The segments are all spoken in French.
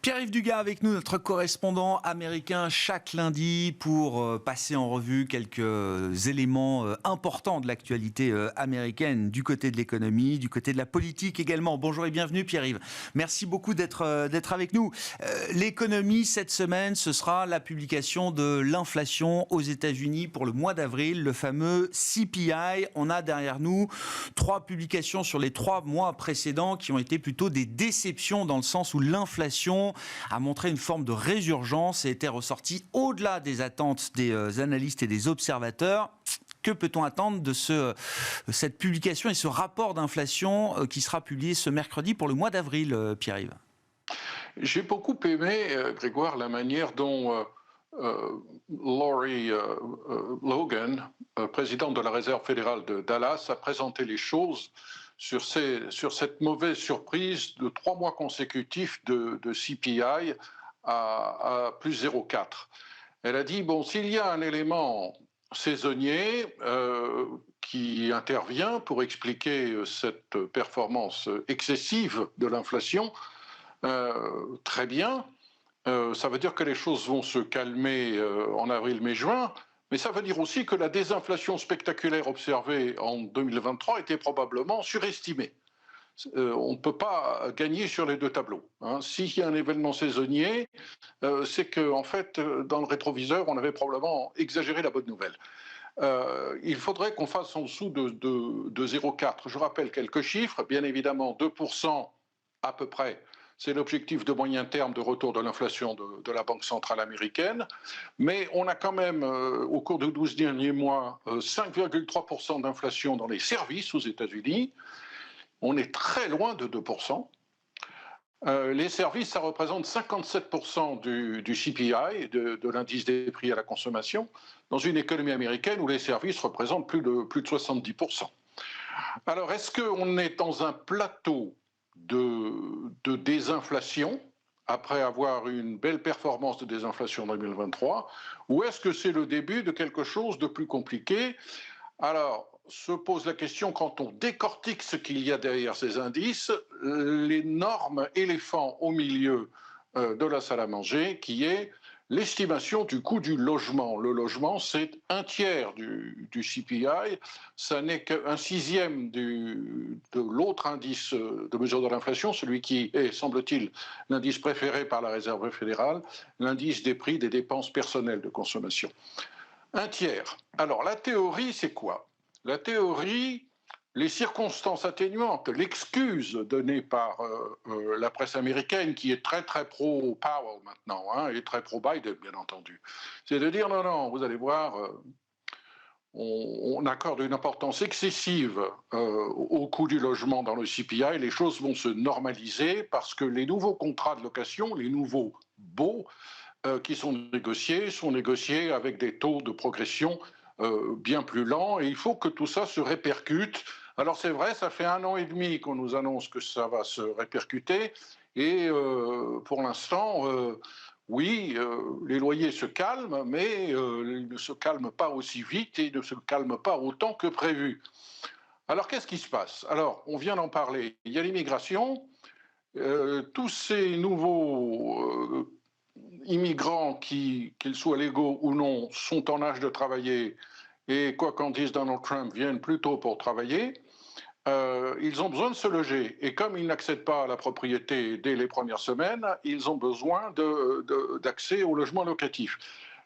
Pierre-Yves Dugas avec nous, notre correspondant américain chaque lundi pour passer en revue quelques éléments importants de l'actualité américaine du côté de l'économie, du côté de la politique également. Bonjour et bienvenue Pierre-Yves. Merci beaucoup d'être avec nous. L'économie cette semaine, ce sera la publication de l'inflation aux États-Unis pour le mois d'avril, le fameux CPI. On a derrière nous 3 publications sur les 3 mois précédents qui ont été plutôt des déceptions dans le sens où l'inflation a montré une forme de résurgence et était ressortie au-delà des attentes des analystes et des observateurs. Que peut-on attendre de cette publication et ce rapport d'inflation qui sera publié ce mercredi pour le mois d'avril, Pierre-Yves? J'ai beaucoup aimé, Grégoire, la manière dont Lori Logan, présidente de la Réserve fédérale de Dallas, a présenté les choses sur cette mauvaise surprise de 3 mois consécutifs de CPI à plus 0,4. Elle a dit, bon, s'il y a un élément saisonnier qui intervient pour expliquer cette performance excessive de l'inflation, très bien. Ça veut dire que les choses vont se calmer en avril, mai, juin, mais ça veut dire aussi que la désinflation spectaculaire observée en 2023 était probablement surestimée. On ne peut pas gagner sur les 2 tableaux. S'il y a un événement saisonnier, c'est qu'en fait, dans le rétroviseur, on avait probablement exagéré la bonne nouvelle. Il faudrait qu'on fasse en dessous de 0,4. Je rappelle quelques chiffres. Bien évidemment, 2% à peu près. C'est l'objectif de moyen terme de retour de l'inflation de la Banque centrale américaine. Mais on a quand même, au cours des 12 derniers mois, 5,3% d'inflation dans les services aux États-Unis. On est très loin de 2%. Les services, ça représente 57% du CPI, de l'indice des prix à la consommation, dans une économie américaine où les services représentent plus de 70%. Alors, est-ce qu'on est dans un plateau de désinflation, après avoir une belle performance de désinflation en 2023, ou est-ce que c'est le début de quelque chose de plus compliqué? Alors, se pose la question, quand on décortique ce qu'il y a derrière ces indices, l'énorme éléphant au milieu de la salle à manger, qui est l'estimation du coût du logement. Le logement, c'est 1/3 du CPI, ça n'est qu'un 1/6 de l'autre indice de mesure de l'inflation, celui qui est, semble-t-il, l'indice préféré par la Réserve fédérale, l'indice des prix des dépenses personnelles de consommation. 1/3. Alors, la théorie, c'est quoi? La théorie, les circonstances atténuantes, l'excuse donnée par la presse américaine, qui est très très pro-Powell maintenant, et très pro-Biden, bien entendu, c'est de dire non, vous allez voir, on accorde une importance excessive au coût du logement dans le CPI, les choses vont se normaliser parce que les nouveaux contrats de location, les nouveaux baux qui sont négociés avec des taux de progression bien plus lents, et il faut que tout ça se répercute. Alors c'est vrai, ça fait 1 an et demi qu'on nous annonce que ça va se répercuter, et pour l'instant, oui, les loyers se calment, mais ils ne se calment pas aussi vite et ne se calment pas autant que prévu. Alors qu'est-ce qui se passe? Alors, on vient d'en parler, il y a l'immigration, tous ces nouveaux immigrants, qu'ils soient légaux ou non, sont en âge de travailler, et quoi qu'en dise Donald Trump, viennent plutôt pour travailler. Ils ont besoin de se loger, et comme ils n'accèdent pas à la propriété dès les premières semaines, ils ont besoin d'accès au logement locatif.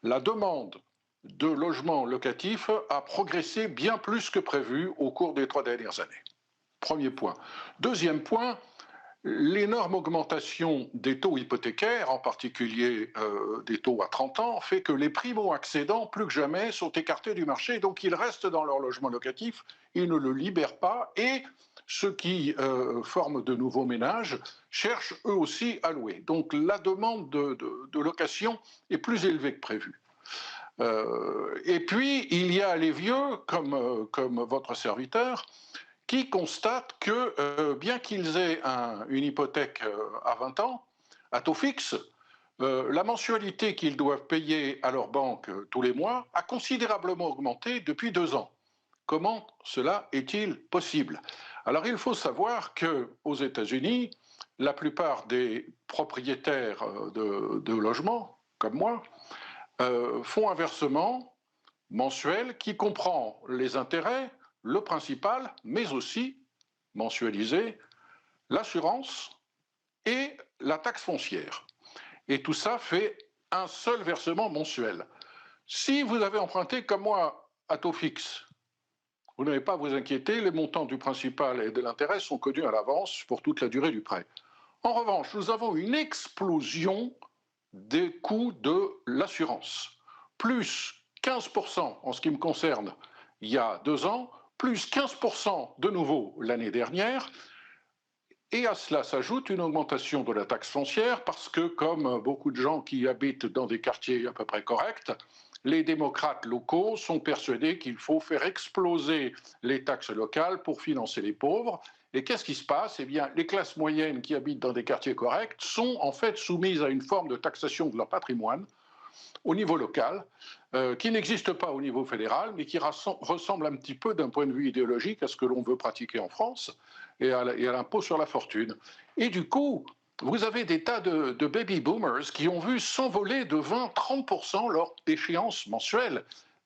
La demande de logement locatif a progressé bien plus que prévu au cours des 3 dernières années. Premier point. Deuxième point, l'énorme augmentation des taux hypothécaires, en particulier des taux à 30 ans, fait que les primo-accédants, plus que jamais, sont écartés du marché, donc ils restent dans leur logement locatif, ils ne le libèrent pas, et ceux qui forment de nouveaux ménages cherchent eux aussi à louer. Donc la demande de location est plus élevée que prévu. Et puis, il y a les vieux, comme votre serviteur, qui constatent que, bien qu'ils aient une hypothèque à 20 ans, à taux fixe, la mensualité qu'ils doivent payer à leur banque tous les mois a considérablement augmenté depuis 2 ans. Comment cela est-il possible? Alors il faut savoir qu'aux États-Unis, la plupart des propriétaires de logements, comme moi, font un versement mensuel qui comprend les intérêts, le principal, mais aussi mensualisé, l'assurance et la taxe foncière. Et tout ça fait un seul versement mensuel. Si vous avez emprunté comme moi à taux fixe, vous n'avez pas à vous inquiéter, les montants du principal et de l'intérêt sont connus à l'avance pour toute la durée du prêt. En revanche, nous avons une explosion des coûts de l'assurance, plus 15% en ce qui me concerne il y a 2 ans, plus 15% de nouveau l'année dernière, et à cela s'ajoute une augmentation de la taxe foncière parce que, comme beaucoup de gens qui habitent dans des quartiers à peu près corrects, les démocrates locaux sont persuadés qu'il faut faire exploser les taxes locales pour financer les pauvres. Et qu'est-ce qui se passe? Eh bien, les classes moyennes qui habitent dans des quartiers corrects sont en fait soumises à une forme de taxation de leur patrimoine au niveau local, qui n'existe pas au niveau fédéral, mais qui ressemble un petit peu d'un point de vue idéologique à ce que l'on veut pratiquer en France et à l'impôt sur la fortune. Et du coup, vous avez des tas de baby boomers qui ont vu s'envoler de 20-30% leur échéance mensuelle.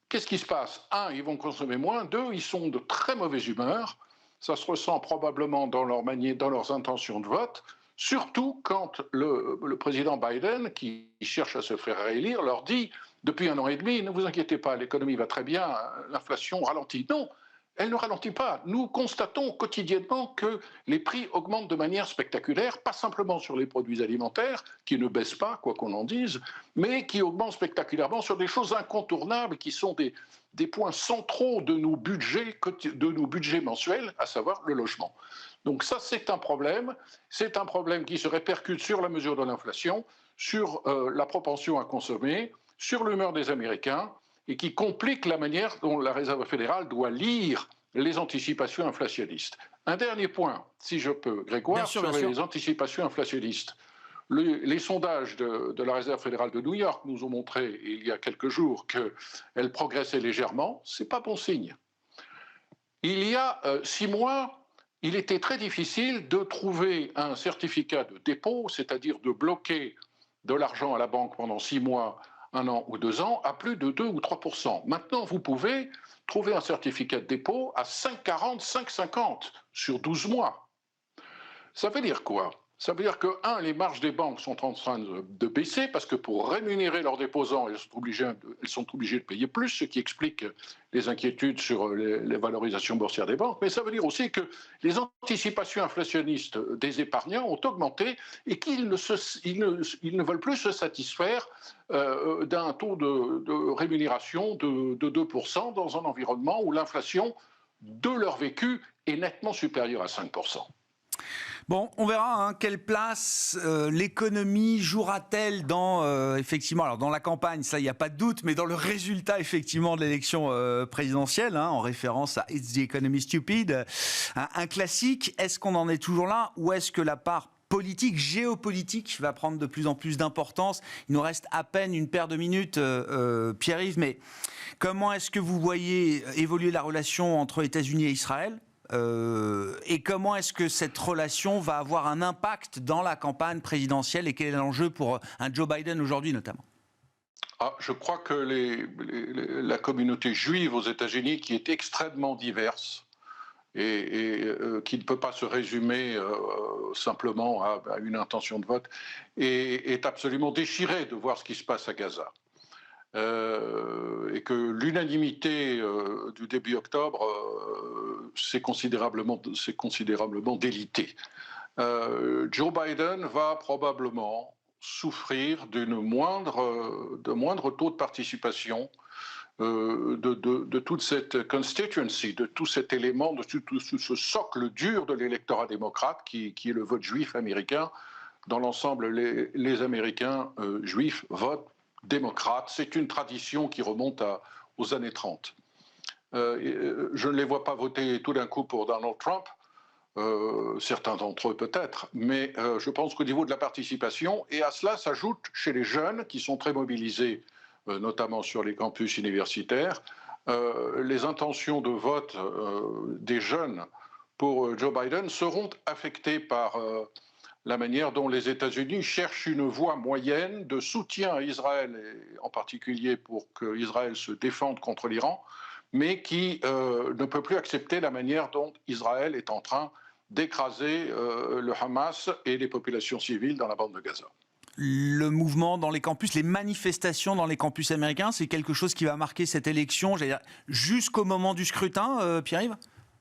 Qu'est-ce qui se passe? Un, ils vont consommer moins. Deux, ils sont de très mauvaise humeur. Ça se ressent probablement dans leurs intentions de vote. Surtout quand le président Biden, qui cherche à se faire réélire, leur dit depuis 1 an et demi, ne vous inquiétez pas, l'économie va très bien, l'inflation ralentit. Non, elle ne ralentit pas. Nous constatons quotidiennement que les prix augmentent de manière spectaculaire, pas simplement sur les produits alimentaires, qui ne baissent pas, quoi qu'on en dise, mais qui augmentent spectaculairement sur des choses incontournables qui sont des points centraux de nos budgets mensuels, à savoir le logement. Donc ça, c'est un problème qui se répercute sur la mesure de l'inflation, sur la propension à consommer, sur l'humeur des Américains, et qui complique la manière dont la Réserve fédérale doit lire les anticipations inflationnistes. Un dernier point, si je peux, Grégoire, sur les anticipations inflationnistes. Les sondages de la Réserve fédérale de New York nous ont montré il y a quelques jours qu'elle progressait légèrement. Ce n'est pas bon signe. Il y a 6 mois, il était très difficile de trouver un certificat de dépôt, c'est-à-dire de bloquer de l'argent à la banque pendant 6 mois, 1 an ou 2 ans, à plus de 2 ou 3%. Maintenant, vous pouvez trouver un certificat de dépôt à 5,40, 5,50 sur 12 mois. Ça veut dire quoi? Ça veut dire que, les marges des banques sont en train de baisser parce que pour rémunérer leurs déposants, elles sont obligées de payer plus, ce qui explique les inquiétudes sur les valorisations boursières des banques. Mais ça veut dire aussi que les anticipations inflationnistes des épargnants ont augmenté et qu'ils ne veulent plus se satisfaire d'un taux de rémunération de 2% dans un environnement où l'inflation de leur vécu est nettement supérieure à 5%. Bon, on verra quelle place l'économie jouera-t-elle dans, effectivement, alors dans la campagne, ça, il n'y a pas de doute, mais dans le résultat, effectivement, de l'élection présidentielle, en référence à It's the Economy Stupid, un classique. Est-ce qu'on en est toujours là ou est-ce que la part politique, géopolitique va prendre de plus en plus d'importance? Il nous reste à peine une paire de minutes, Pierre-Yves, mais comment est-ce que vous voyez évoluer la relation entre États-Unis et Israël ? Et comment est-ce que cette relation va avoir un impact dans la campagne présidentielle et quel est l'enjeu pour un Joe Biden aujourd'hui notamment? Je crois que la communauté juive aux États-Unis, qui est extrêmement diverse et qui ne peut pas se résumer simplement à une intention de vote, est absolument déchirée de voir ce qui se passe à Gaza. Et que l'unanimité du début octobre s'est considérablement délitée. Joe Biden va probablement souffrir de moindre taux de participation de toute cette constituency, de tout cet élément, de tout ce socle dur de l'électorat démocrate qui est le vote juif américain. Dans l'ensemble, les Américains juifs votent démocrates. C'est une tradition qui remonte aux années 30. Je ne les vois pas voter tout d'un coup pour Donald Trump, certains d'entre eux peut-être, mais je pense qu'au niveau de la participation, et à cela s'ajoute chez les jeunes qui sont très mobilisés, notamment sur les campus universitaires, les intentions de vote des jeunes pour Joe Biden seront affectés par la manière dont les États-Unis cherchent une voie moyenne de soutien à Israël, et en particulier pour que Israël se défende contre l'Iran, mais qui ne peut plus accepter la manière dont Israël est en train d'écraser le Hamas et les populations civiles dans la bande de Gaza. Le mouvement dans les campus, les manifestations dans les campus américains, c'est quelque chose qui va marquer cette élection, j'allais dire, jusqu'au moment du scrutin, Pierre-Yves ?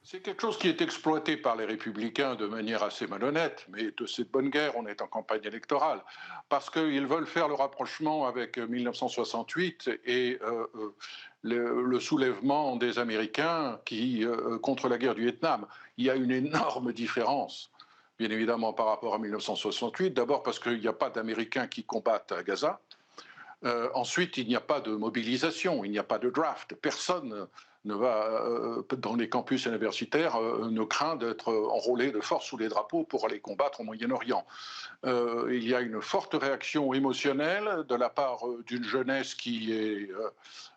C'est quelque chose qui est exploité par les républicains de manière assez malhonnête, mais de cette bonne guerre, on est en campagne électorale, parce qu'ils veulent faire le rapprochement avec 1968 et le soulèvement des Américains contre la guerre du Vietnam. Il y a une énorme différence, bien évidemment, par rapport à 1968. D'abord parce qu'il n'y a pas d'Américains qui combattent à Gaza. Ensuite, il n'y a pas de mobilisation, il n'y a pas de draft. Personne ne va, dans les campus universitaires, ne craint d'être enrôlé de force sous les drapeaux pour aller combattre au Moyen-Orient. Il y a une forte réaction émotionnelle de la part d'une jeunesse qui est,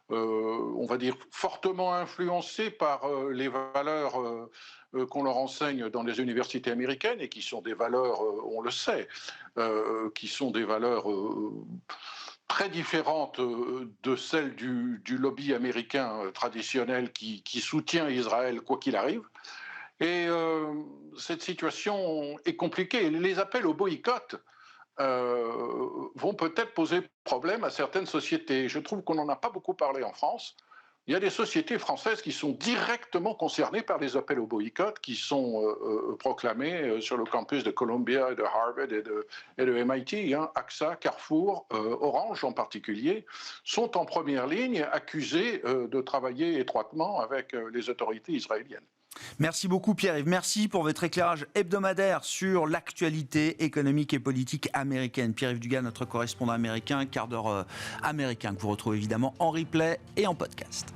on va dire, fortement influencée par les valeurs qu'on leur enseigne dans les universités américaines et qui sont des valeurs, on le sait, qui sont des valeurs très différentes de celles du lobby américain traditionnel qui soutient Israël quoi qu'il arrive. Et cette situation est compliquée. Les appels au boycott vont peut-être poser problème à certaines sociétés. Je trouve qu'on n'en a pas beaucoup parlé en France. Il y a des sociétés françaises qui sont directement concernées par les appels au boycott qui sont proclamés sur le campus de Columbia, de Harvard et de MIT. AXA, Carrefour, Orange en particulier, sont en première ligne accusés de travailler étroitement avec les autorités israéliennes. Merci beaucoup Pierre-Yves, merci pour votre éclairage hebdomadaire sur l'actualité économique et politique américaine. Pierre-Yves Dugas, notre correspondant américain, quart d'heure américain, que vous retrouvez évidemment en replay et en podcast.